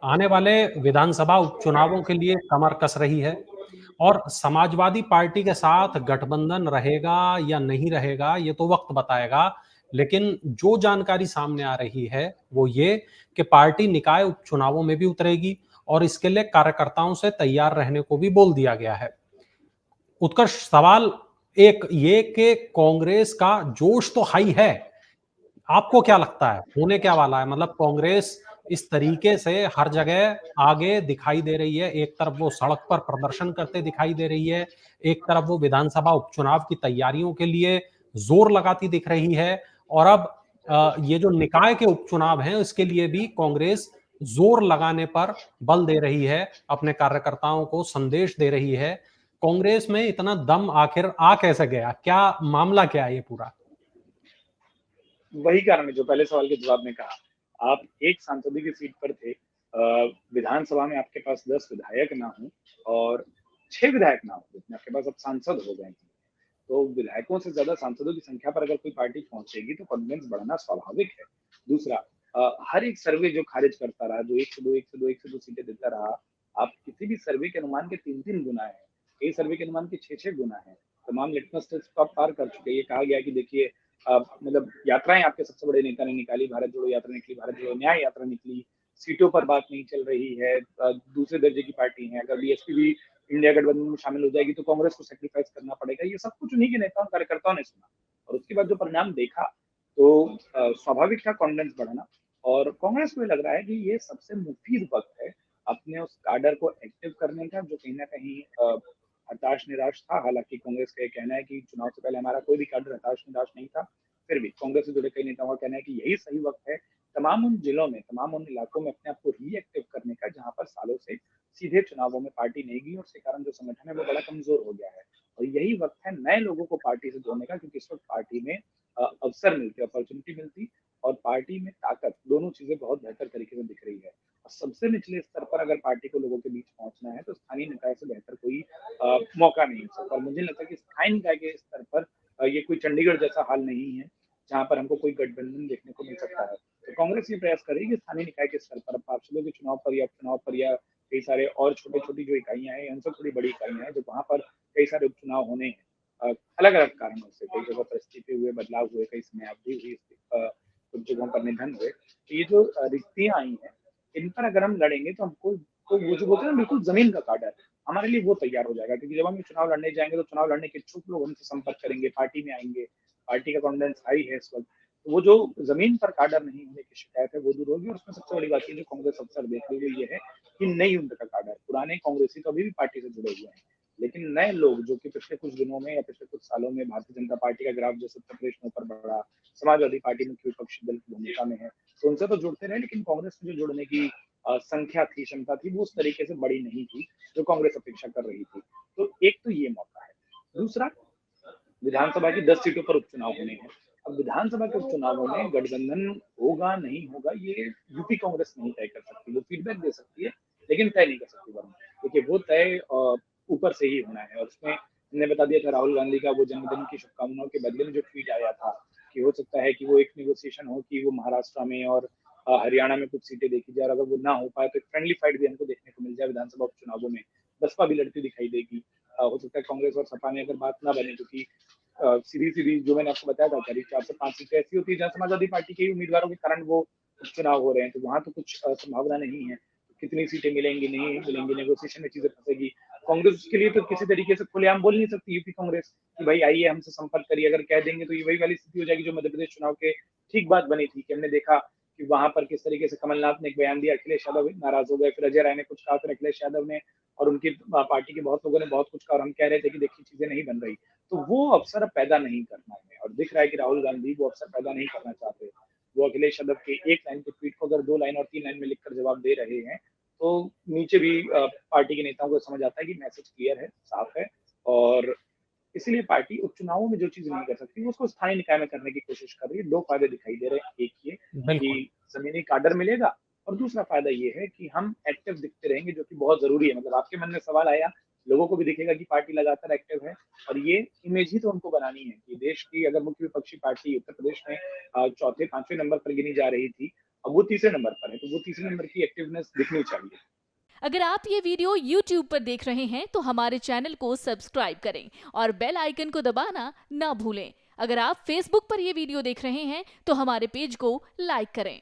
आने वाले विधानसभा उपचुनावों के लिए कमर कस रही है और समाजवादी पार्टी के साथ गठबंधन रहेगा या नहीं रहेगा ये तो वक्त बताएगा। लेकिन जो जानकारी सामने आ रही है वो ये कि पार्टी निकाय उपचुनावों में भी उतरेगी और इसके लिए कार्यकर्ताओं से तैयार रहने को भी बोल दिया गया है। उत्कर्ष, सवाल एक ये कि कांग्रेस का जोश तो हाई है, आपको क्या लगता है होने क्या वाला है? मतलब कांग्रेस इस तरीके से हर जगह आगे दिखाई दे रही है, एक तरफ वो सड़क पर प्रदर्शन करते दिखाई दे रही है, एक तरफ वो विधानसभा उपचुनाव की तैयारियों के लिए जोर लगाती दिख रही है और अब ये जो निकाय के उपचुनाव हैं इसके लिए भी कांग्रेस जोर लगाने पर बल दे रही है, अपने कार्यकर्ताओं को संदेश दे रही है। कांग्रेस में इतना दम आखिर आ कैसे गया? क्या मामला क्या है ये पूरा? वही कारण है जो पहले सवाल के जवाब में कहा। आप एक सांसद की सीट पर थे, विधानसभा में आपके पास 10 विधायक ना हो और 6 विधायक ना हो, जितने आपके पास अब सांसद हो गए हैं। तो विधायकों से ज्यादा सांसदों की संख्या पर अगर कोई पार्टी पहुंचेगी तो कॉन्फिडेंस बढ़ना स्वाभाविक है। दूसरा, हर एक सर्वे जो खारिज करता रहा, जो 1 से 2, 1 से 2, 1 से 2 सीटें देता रहा, आप किसी भी सर्वे के अनुमान के 3-3 गुना है, कई सर्वे के अनुमान के 6-6 गुना है। तमाम लिटमस टेस्ट को आप पार कर चुके हैं। ये कहा गया है कि देखिए, मतलब यात्राएं आपके सबसे बड़े नेता ने निकाली, भारत जोड़ो यात्रा निकली, भारत जोड़ो न्याय यात्रा निकली, सीटों पर बात नहीं चल रही है, दूसरे दर्जे की पार्टी है, अगर बीएसपी भी इंडिया गठबंधन में शामिल हो जाएगी तो कांग्रेस को सेक्रीफाइस करना पड़ेगा। ये सब कुछ उन्हीं के नेताओं कार्यकर्ताओं ने सुना और उसके बाद जो परिणाम देखा तो स्वाभाविक था कॉन्फिडेंस बढ़ना। और कांग्रेस को लग रहा है कि ये सबसे मुफीद वक्त है अपने उस काडर को एक्टिव करने का, जो कहीं ना कहीं हताश निराश था। हालांकि कांग्रेस का कहना है कि चुनाव से पहले हमारा कोई भी काडर हताश निराश नहीं था, फिर भी कांग्रेस से जुड़े कई नेताओं का कहना है कि यही सही वक्त है तमाम उन जिलों में, तमाम उन इलाकों में अपने आप को रीएक्टिव करने का जहां पर सालों से सीधे चुनावों में पार्टी नहीं गई और उसके कारण जो संगठन है वो बड़ा कमजोर हो गया है। और यही वक्त है नए लोगों को पार्टी से जोड़ने का, क्योंकि इस वक्त पार्टी में अवसर मिलती, अपॉर्चुनिटी मिलती और पार्टी में ताकत, दोनों चीजें बहुत बेहतर तरीके से दिख रही है। और सबसे निचले स्तर पर अगर पार्टी को लोगों के बीच पहुंचना है तो स्थानीय निकाय से बेहतर कोई मौका नहीं हो सकता। और मुझे लगता है कि स्थानीय निकाय के स्तर पर ये कोई चंडीगढ़ जैसा हाल नहीं है जहां पर हमको कोई गठबंधन देखने को मिल सकता है। तो कांग्रेस ये प्रयास करेगी कि स्थानीय निकाय के स्तर पर, पार्षदों के चुनाव पर या उपचुनाव पर या कई सारे और छोटी छोटी जो इकाइयां हैं, उनसे थोड़ी बड़ी इकाइयां हैं जो वहां पर कई सारे उपचुनाव होने हैं अलग अलग कारणों से, कई जगह पर इस्तीफे हुए, बदलाव हुए, कई समय अवधि हुई, कुछ जगहों पर निधन हुए। तो ये जो रिक्तियां आई हैं, इन पर अगर हम लड़ेंगे तो हमको, तो वो जो बोलते हैं ना, बिल्कुल जमीन का काटा है, हमारे लिए वो तैयार हो जाएगा। क्योंकि जब हम चुनाव लड़ने जाएंगे तो चुनाव लड़ने के इच्छुक लोग हमसे संपर्क करेंगे, पार्टी में आएंगे, पार्टी का कॉन्फिडेंस हाई है इस वक्त। तो वो जो जमीन पर काडर नहीं होने की शिकायत है वो दूर होगी। और उसमें सबसे बड़ी बात जो कांग्रेस अक्सर देख रही है ये है कि नई उम्र का काडर, पुराने कांग्रेसी तो अभी भी पार्टी से जुड़े हुए हैं, लेकिन नए लोग जो कि पिछले कुछ दिनों में या पिछले कुछ सालों में भारतीय जनता पार्टी का ग्राफ जैसे उत्तर प्रदेश में ऊपर बढ़ा, समाजवादी पार्टी मुख्य विपक्षी दल की भूमिका में है, तो उनसे तो जुड़ते रहे, लेकिन कांग्रेस से जो जुड़ने की संख्या थी, क्षमता थी, वो उस तरीके से बड़ी नहीं थी जो कांग्रेस अपेक्षा कर रही थी। तो एक तो ये मौका है। दूसरा, विधानसभा की 10 सीटों पर उपचुनाव होने हैं। अब विधानसभा के उपचुनावों में गठबंधन होगा नहीं होगा ये यूपी कांग्रेस नहीं तय कर सकती। वो फीडबैक दे सकती है लेकिन तय नहीं कर सकती। वरना क्योंकि वो तय ऊपर से ही होना है। और उसमें हमने बता दिया था, राहुल गांधी का वो जन्मदिन की शुभकामनाओं के बदले में जो ट्वीट आया था कि हो सकता है कि वो एक नेगोशिएशन हो कि वो महाराष्ट्र में और हरियाणा में कुछ सीटें देखी जाए, और अगर वो ना हो पाए तो एक फ्रेंडली फाइट भी हमको देखने को मिल जाए विधानसभा उपचुनावों में। बसपा भी लड़ती दिखाई देगी। हो सकता है कांग्रेस और सपा में अगर बात ना बने, क्योंकि सीधी सीधी जो मैंने आपको बताया था, करीब 4 से 5 सीटें ऐसी होती है जहाँ समाजवादी पार्टी के उम्मीदवारों के कारण वो चुनाव हो रहे हैं, तो वहां तो कुछ संभावना नहीं है। कितनी सीटें मिलेंगी नहीं मिलेंगी, नेगोशिएशन में चीजें फंसेगी। कांग्रेस के लिए तो किसी तरीके से खुलेआम बोल नहीं सकती यूपी कांग्रेस कि भाई आइए हमसे संपर्क करिए। अगर कह देंगे तो ये वही वाली स्थिति हो जाएगी जो मध्य प्रदेश चुनाव के ठीक बात बनी थी कि हमने देखा कि वहां पर किस तरीके से कमलनाथ ने एक बयान दिया, अखिलेश यादव नाराज हो गए, फिर अजय राय ने कुछ कहा, फिर अखिलेश यादव ने और उनकी पार्टी के बहुत लोगों ने बहुत कुछ कहा और हम कह रहे थे कि देखिए चीजें नहीं बन रही। तो वो अवसर पैदा नहीं करना है और दिख रहा है कि राहुल गांधी वो अवसर पैदा नहीं करना चाहते। वो अखिलेश यादव के एक लाइन के ट्वीट को अगर 2 लाइन और 3 लाइन में लिखकर जवाब दे रहे हैं तो नीचे भी पार्टी के नेताओं को समझ आता है कि मैसेज क्लियर है, साफ है। और इसीलिए पार्टी उपचुनावों में जो चीज नहीं कर सकती उसको स्थानीय निकाय में करने की कोशिश कर रही है। 2 फायदे दिखाई दे रहे हैं, एक ये बिल्कुल। कि जमीनी काडर मिलेगा और दूसरा फायदा ये है कि हम एक्टिव दिखते रहेंगे, जो कि बहुत जरूरी है। मतलब आपके मन में सवाल आया, लोगों को भी दिखेगा कि पार्टी लगातार एक्टिव है। और ये इमेज ही तो उनको बनानी है कि देश की अगर मुख्य विपक्षी पार्टी उत्तर प्रदेश में चौथे 5वें नंबर पर गिनी जा रही थी, अब वो तीसरे नंबर पर है, तो वो तीसरे नंबर की एक्टिवनेस दिखनी चाहिए। अगर आप ये वीडियो YouTube पर देख रहे हैं तो हमारे चैनल को सब्सक्राइब करें और बेल आइकन को दबाना ना भूलें। अगर आप Facebook पर ये वीडियो देख रहे हैं तो हमारे पेज को लाइक करें।